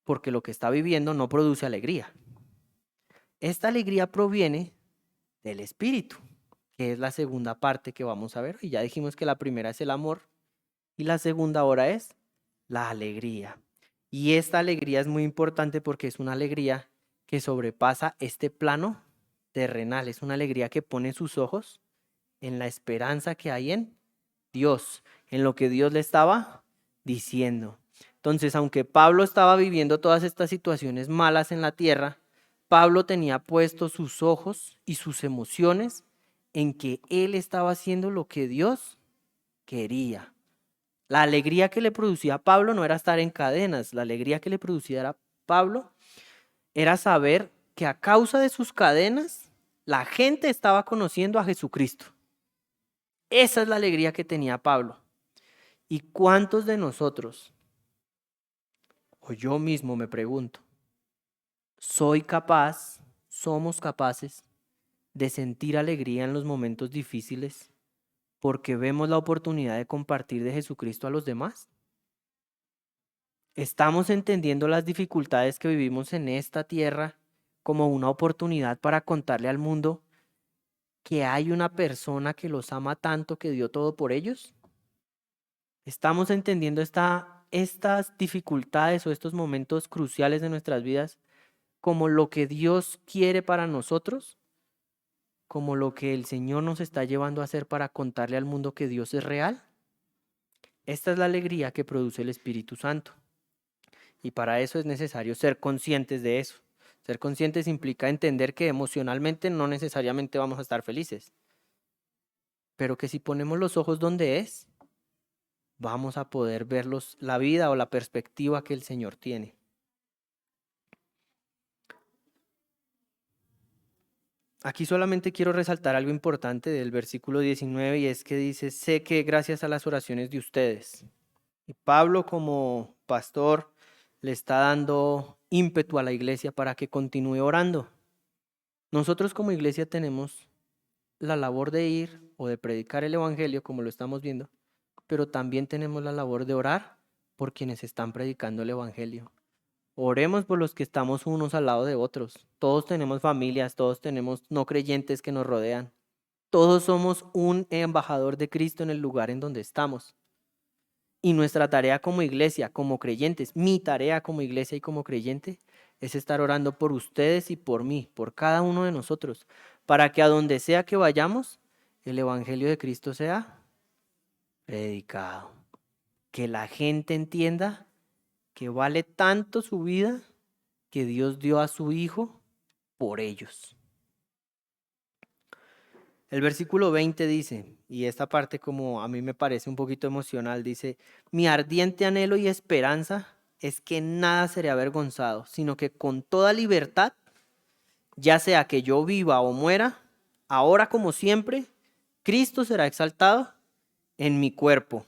porque lo que está viviendo no produce alegría. Esta alegría proviene del Espíritu, que es la segunda parte que vamos a ver. Y ya dijimos que la primera es el amor Y la segunda hora es la alegría. Y esta alegría es muy importante porque es una alegría que sobrepasa este plano terrenal. Es una alegría que pone sus ojos en la esperanza que hay en Dios, en lo que Dios le estaba diciendo. Entonces, aunque Pablo estaba viviendo todas estas situaciones malas en la tierra, Pablo tenía puestos sus ojos y sus emociones en que él estaba haciendo lo que Dios quería. La alegría que le producía a Pablo no era estar en cadenas, la alegría que le producía a Pablo era saber que a causa de sus cadenas la gente estaba conociendo a Jesucristo. Esa es la alegría que tenía Pablo. ¿Y cuántos de nosotros, o yo mismo me pregunto, somos capaces de sentir alegría en los momentos difíciles porque vemos la oportunidad de compartir de Jesucristo a los demás? ¿Estamos entendiendo las dificultades que vivimos en esta tierra como una oportunidad para contarle al mundo que hay una persona que los ama tanto que dio todo por ellos? ¿Estamos entendiendo estas dificultades o estos momentos cruciales de nuestras vidas como lo que Dios quiere para nosotros? ¿Como lo que el Señor nos está llevando a hacer para contarle al mundo que Dios es real? Esta es la alegría que produce el Espíritu Santo. Y para eso es necesario ser conscientes de eso. Ser conscientes implica entender que emocionalmente no necesariamente vamos a estar felices, pero que si ponemos los ojos donde es, vamos a poder ver la vida o la perspectiva que el Señor tiene. Aquí solamente quiero resaltar algo importante del versículo 19 y es que dice, sé que gracias a las oraciones de ustedes. Y Pablo como pastor le está dando ímpetu a la iglesia para que continúe orando. Nosotros como iglesia tenemos la labor de ir o de predicar el evangelio como lo estamos viendo, pero también tenemos la labor de orar por quienes están predicando el evangelio. Oremos por los que estamos unos al lado de otros. Todos tenemos familias, todos tenemos no creyentes que nos rodean. Todos somos un embajador de Cristo en el lugar en donde estamos. Y nuestra tarea como iglesia, como creyentes, mi tarea como iglesia y como creyente, es estar orando por ustedes y por mí, por cada uno de nosotros, para que a donde sea que vayamos, el evangelio de Cristo sea predicado. Que la gente entienda que vale tanto su vida que Dios dio a su Hijo por ellos. El versículo 20 dice, y esta parte como a mí me parece un poquito emocional, dice, mi ardiente anhelo y esperanza es que nada seré avergonzado, sino que con toda libertad, ya sea que yo viva o muera, ahora como siempre, Cristo será exaltado en mi cuerpo.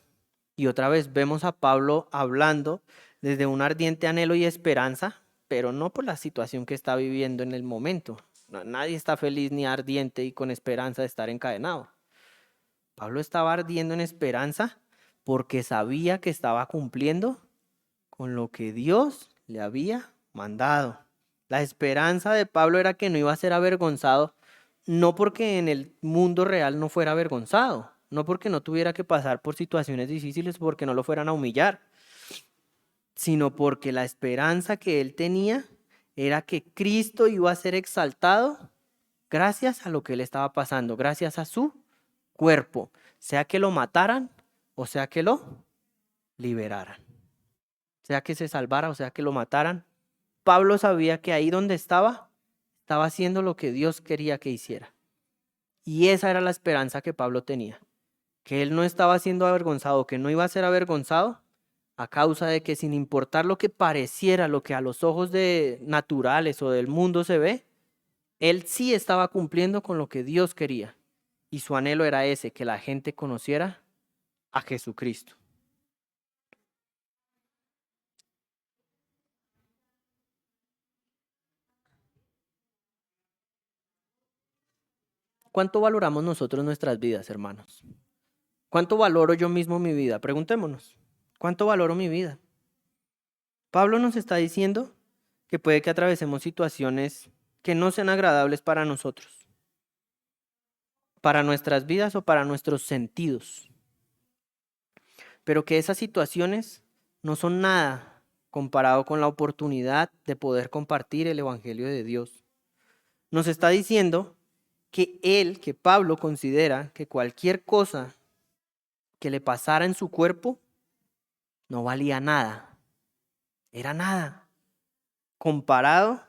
Y otra vez vemos a Pablo hablando desde un ardiente anhelo y esperanza, pero no por la situación que está viviendo en el momento. Nadie está feliz ni ardiente y con esperanza de estar encadenado. Pablo estaba ardiendo en esperanza porque sabía que estaba cumpliendo con lo que Dios le había mandado. La esperanza de Pablo era que no iba a ser avergonzado, no porque en el mundo real no fuera avergonzado, no porque no tuviera que pasar por situaciones difíciles, porque no lo fueran a humillar, sino porque la esperanza que él tenía era que Cristo iba a ser exaltado gracias a lo que él estaba pasando, gracias a su cuerpo, sea que lo mataran o sea que lo liberaran, sea que se salvara o sea que lo mataran. Pablo sabía que ahí donde estaba haciendo lo que Dios quería que hiciera. Y esa era la esperanza que Pablo tenía, que él no estaba siendo avergonzado, que no iba a ser avergonzado a causa de que sin importar lo que pareciera, lo que a los ojos de naturales o del mundo se ve, él sí estaba cumpliendo con lo que Dios quería. Y su anhelo era ese, que la gente conociera a Jesucristo. ¿Cuánto valoramos nosotros nuestras vidas, hermanos? ¿Cuánto valoro yo mismo mi vida? Preguntémonos. ¿Cuánto valoro mi vida? Pablo nos está diciendo que puede que atravesemos situaciones que no sean agradables para nosotros, para nuestras vidas o para nuestros sentidos. pero que esas situaciones no son nada comparado con la oportunidad de poder compartir el Evangelio de Dios. Nos está diciendo que Pablo considera que cualquier cosa que le pasara en su cuerpo no valía nada, era nada, comparado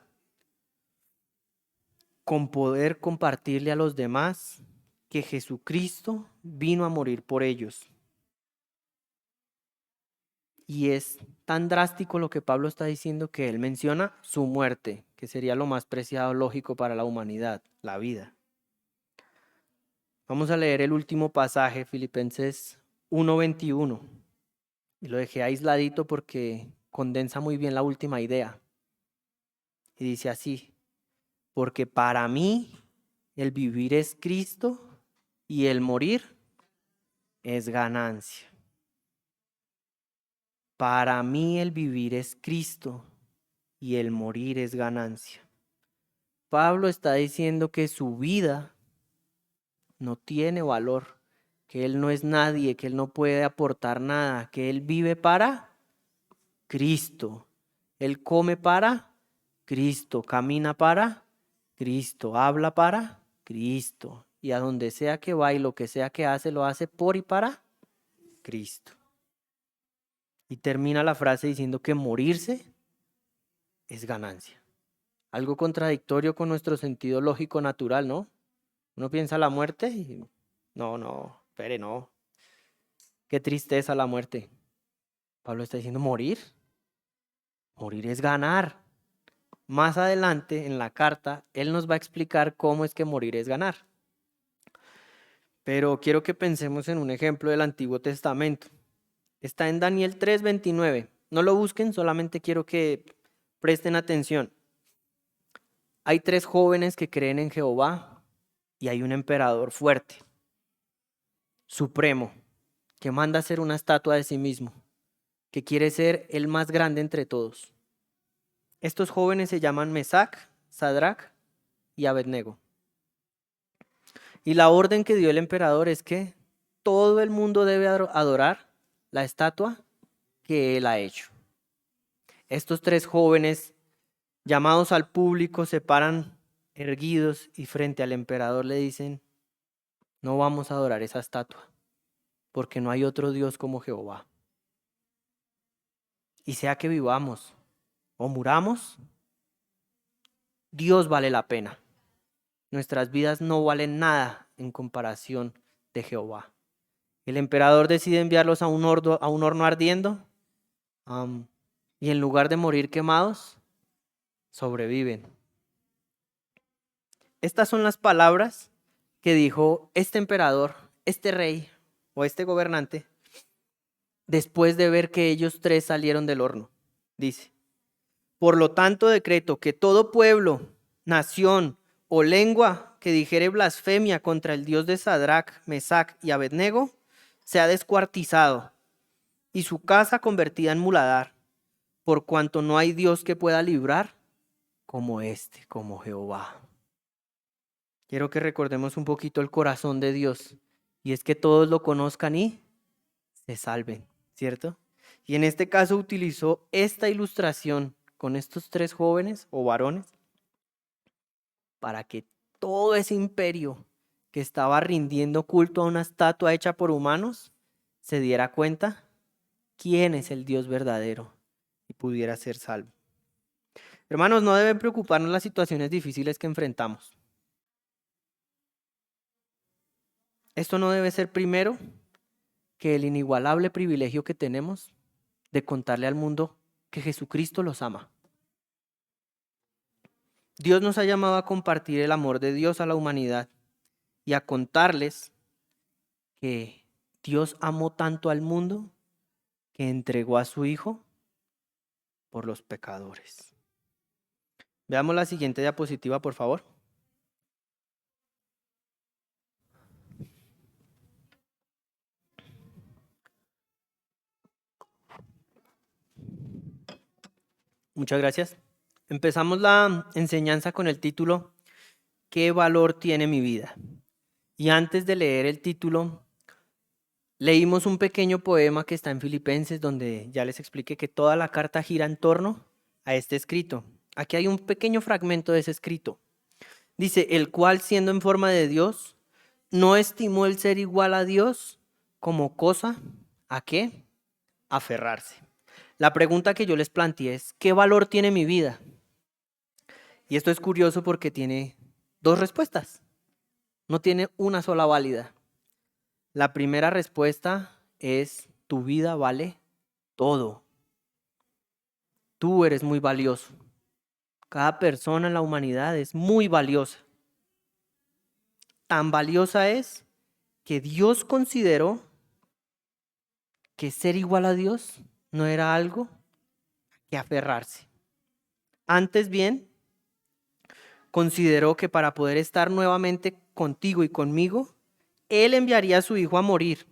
con poder compartirle a los demás que Jesucristo vino a morir por ellos. Y es tan drástico lo que Pablo está diciendo que él menciona su muerte, que sería lo más preciado, lógico para la humanidad, la vida. Vamos a leer el último pasaje, Filipenses 1:21. Y lo dejé aisladito porque condensa muy bien la última idea. Y dice así: porque para mí el vivir es Cristo y el morir es ganancia. Para mí el vivir es Cristo y el morir es ganancia. Pablo está diciendo que su vida no tiene valor, que él no es nadie, que él no puede aportar nada, que él vive para Cristo. Él come para Cristo, camina para Cristo, habla para Cristo. Y a donde sea que va y lo que sea que hace, lo hace por y para Cristo. Y termina la frase diciendo que morirse es ganancia. Algo contradictorio con nuestro sentido lógico natural, ¿no? Uno piensa la muerte y no, espere, no. Qué tristeza la muerte. Pablo está diciendo morir. Morir es ganar. Más adelante en la carta, él nos va a explicar cómo es que morir es ganar. Pero quiero que pensemos en un ejemplo del Antiguo Testamento. Está en Daniel 3:29. No lo busquen, solamente quiero que presten atención. Hay 3 jóvenes que creen en Jehová y hay un emperador fuerte, supremo, que manda hacer una estatua de sí mismo, que quiere ser el más grande entre todos. Estos jóvenes se llaman Mesac, Sadrac y Abednego. Y la orden que dio el emperador es que todo el mundo debe adorar la estatua que él ha hecho. Estos 3 jóvenes, llamados al público, se paran erguidos y frente al emperador le dicen: no vamos a adorar esa estatua, porque no hay otro Dios como Jehová. Y sea que vivamos o muramos, Dios vale la pena. Nuestras vidas no valen nada en comparación de Jehová. El emperador decide enviarlos a un horno ardiendo, y en lugar de morir quemados, sobreviven. Estas son las palabras que dijo este emperador, este rey o este gobernante, después de ver que ellos 3 salieron del horno. Dice: por lo tanto decreto que todo pueblo, nación o lengua que dijere blasfemia contra el Dios de Sadrac, Mesac y Abednego sea descuartizado y su casa convertida en muladar, por cuanto no hay Dios que pueda librar como como Jehová. Quiero que recordemos un poquito el corazón de Dios, y es que todos lo conozcan y se salven, ¿cierto? Y en este caso utilizó esta ilustración con estos 3 jóvenes o varones para que todo ese imperio que estaba rindiendo culto a una estatua hecha por humanos se diera cuenta quién es el Dios verdadero y pudiera ser salvo. Hermanos, no deben preocuparnos las situaciones difíciles que enfrentamos. Esto no debe ser primero que el inigualable privilegio que tenemos de contarle al mundo que Jesucristo los ama. Dios nos ha llamado a compartir el amor de Dios a la humanidad y a contarles que Dios amó tanto al mundo que entregó a su Hijo por los pecadores. Veamos la siguiente diapositiva, por favor. Muchas gracias. Empezamos la enseñanza con el título ¿Qué valor tiene mi vida? Y antes de leer el título, Leímos un pequeño poema que está en Filipenses, donde ya les expliqué que toda la carta gira en torno a este escrito. Aquí hay un pequeño fragmento de ese escrito. Dice, el cual siendo en forma de Dios, no estimó el ser igual a Dios como cosa, ¿a qué? Aferrarse. La pregunta que yo les planteé es, ¿qué valor tiene mi vida? Y esto es curioso porque tiene dos respuestas, no tiene una sola válida. La primera respuesta es, tu vida vale todo. Tú eres muy valioso. Cada persona en la humanidad es muy valiosa. Tan valiosa es que Dios consideró que ser igual a Dios no era algo que aferrarse. Antes bien, consideró que para poder estar nuevamente contigo y conmigo, Él enviaría a su Hijo a morir.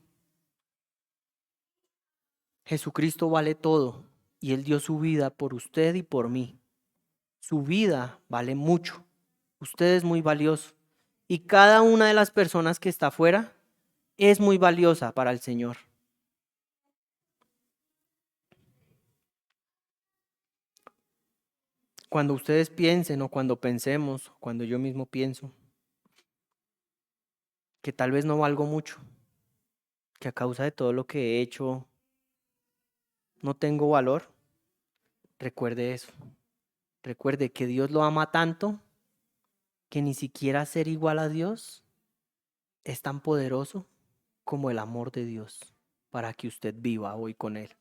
Jesucristo vale todo y Él dio su vida por usted y por mí. Su vida vale mucho. Usted es muy valioso. Y cada una de las personas que está afuera es muy valiosa para el Señor. Cuando ustedes piensen o cuando pensemos, cuando yo mismo pienso, que tal vez no valgo mucho, que a causa de todo lo que he hecho no tengo valor, recuerde eso. Recuerde que Dios lo ama tanto que ni siquiera ser igual a Dios es tan poderoso como el amor de Dios para que usted viva hoy con Él.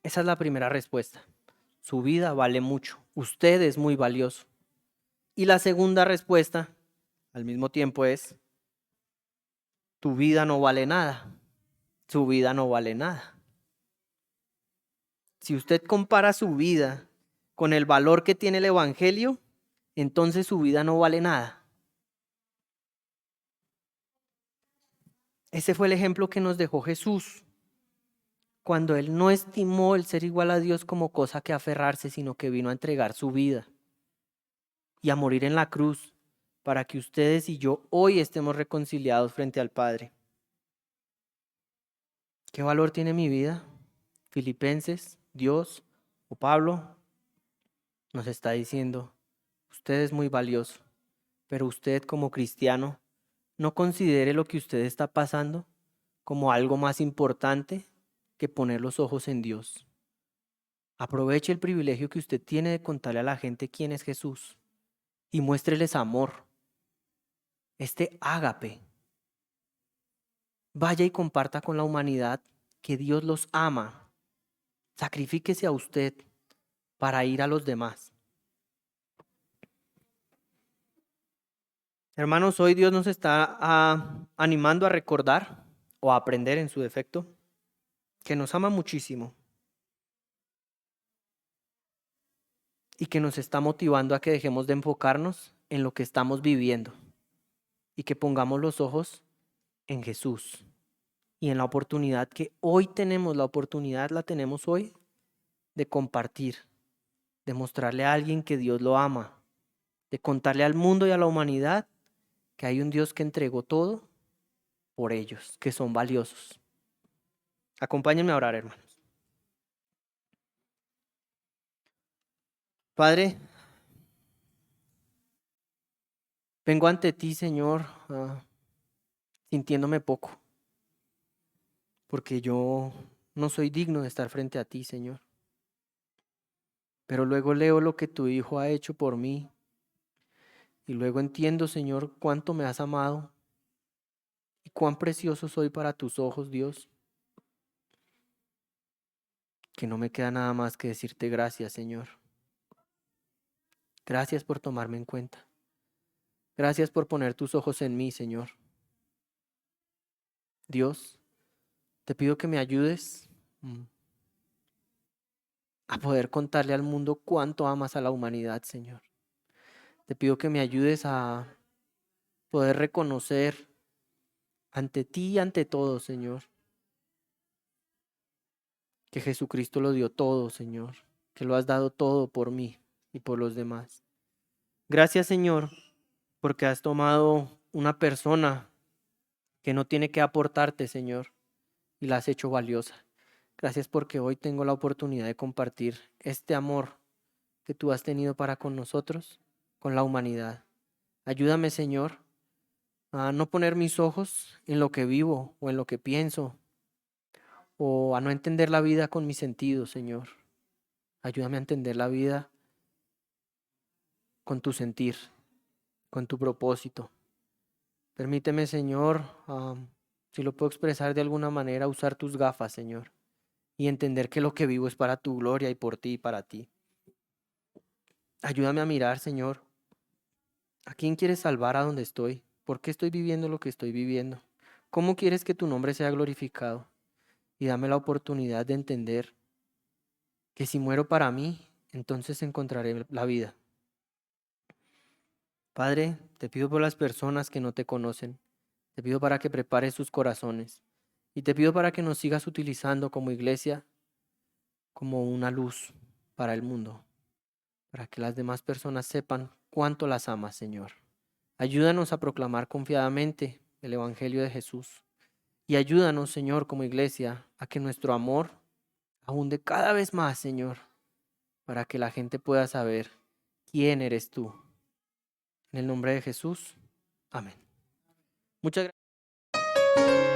Esa es la primera respuesta. Su vida vale mucho. Usted es muy valioso. Y la segunda respuesta, al mismo tiempo, es, tu vida no vale nada. Su vida no vale nada. Si usted compara su vida con el valor que tiene el Evangelio, entonces su vida no vale nada. Ese fue el ejemplo que nos dejó Jesús, cuando Él no estimó el ser igual a Dios como cosa que aferrarse, sino que vino a entregar su vida y a morir en la cruz para que ustedes y yo hoy estemos reconciliados frente al Padre. ¿Qué valor tiene mi vida? Filipenses, Dios o Pablo nos está diciendo, usted es muy valioso, pero usted como cristiano no considere lo que usted está pasando como algo más importante que poner los ojos en Dios. Aproveche el privilegio que usted tiene de contarle a la gente quién es Jesús y muéstreles amor, este ágape. Vaya y comparta con la humanidad que Dios los ama. Sacrifíquese a usted para ir a los demás. Hermanos, hoy Dios nos está animando a recordar o a aprender en su defecto que nos ama muchísimo y que nos está motivando a que dejemos de enfocarnos en lo que estamos viviendo y que pongamos los ojos en Jesús y en la oportunidad que hoy tenemos, la oportunidad la tenemos hoy de compartir, de mostrarle a alguien que Dios lo ama, de contarle al mundo y a la humanidad que hay un Dios que entregó todo por ellos, que son valiosos. Acompáñenme a orar, hermanos. Padre, vengo ante ti, Señor, sintiéndome poco, porque yo no soy digno de estar frente a ti, Señor. Pero luego leo lo que tu Hijo ha hecho por mí y luego entiendo, Señor, cuánto me has amado y cuán precioso soy para tus ojos, Dios, que no me queda nada más que decirte gracias, Señor. Gracias por tomarme en cuenta. Gracias por poner tus ojos en mí, Señor. Dios, te pido que me ayudes a poder contarle al mundo cuánto amas a la humanidad, Señor. Te pido que me ayudes a poder reconocer ante ti y ante todo, Señor, que Jesucristo lo dio todo, Señor, que lo has dado todo por mí y por los demás. Gracias, Señor, porque has tomado una persona que no tiene que aportarte, Señor, y la has hecho valiosa. Gracias porque hoy tengo la oportunidad de compartir este amor que tú has tenido para con nosotros, con la humanidad. Ayúdame, Señor, a no poner mis ojos en lo que vivo o en lo que pienso, o a no entender la vida con mis sentidos, Señor. Ayúdame a entender la vida con tu sentir, con tu propósito. Permíteme, Señor, si lo puedo expresar de alguna manera, usar tus gafas, Señor, y entender que lo que vivo es para tu gloria y por ti y para ti. Ayúdame a mirar, Señor, ¿a quién quieres salvar a donde estoy? ¿Por qué estoy viviendo lo que estoy viviendo? ¿Cómo quieres que tu nombre sea glorificado? Y dame la oportunidad de entender que si muero para mí, entonces encontraré la vida. Padre, te pido por las personas que no te conocen. Te pido para que prepares sus corazones. Y te pido para que nos sigas utilizando como iglesia, como una luz para el mundo, para que las demás personas sepan cuánto las amas, Señor. Ayúdanos a proclamar confiadamente el Evangelio de Jesús. Y ayúdanos, Señor, como iglesia, a que nuestro amor abunde cada vez más, Señor, para que la gente pueda saber quién eres tú. En el nombre de Jesús. Amén. Muchas gracias.